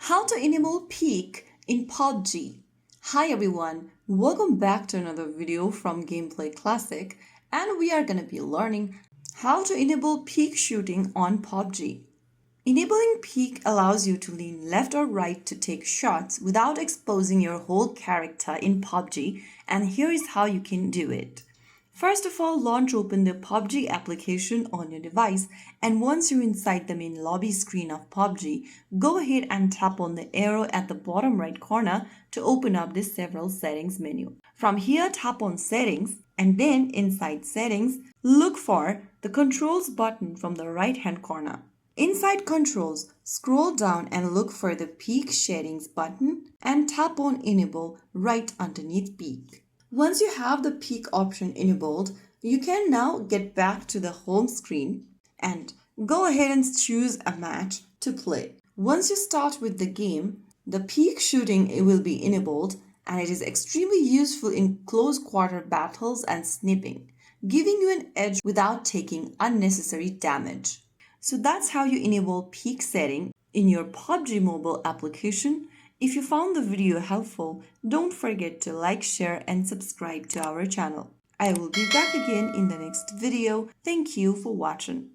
How to enable peek in PUBG. Hi everyone, welcome back to another video from Gameplay Classic, and we are going to be learning how to enable peek shooting on PUBG. Enabling peek allows you to lean left or right to take shots without exposing your whole character in PUBG, and here is how you can do it. First of all, launch open the PUBG application on your device, and once you're inside the main lobby screen of PUBG, go ahead and tap on the arrow at the bottom right corner to open up this several settings menu. From here, tap on settings, and then inside settings, look for the controls button from the right hand corner. Inside controls, scroll down and look for the peek settings button and tap on enable right underneath peek. Once you have the peek option enabled, you can now get back to the home screen and go ahead and choose a match to play. Once you start with the game, the peek shooting will be enabled, and it is extremely useful in close quarter battles and sniping, giving you an edge without taking unnecessary damage. So that's how you enable peek setting in your PUBG Mobile application. If you found the video helpful, don't forget to like, share, and subscribe to our channel. I will be back again in the next video. Thank you for watching.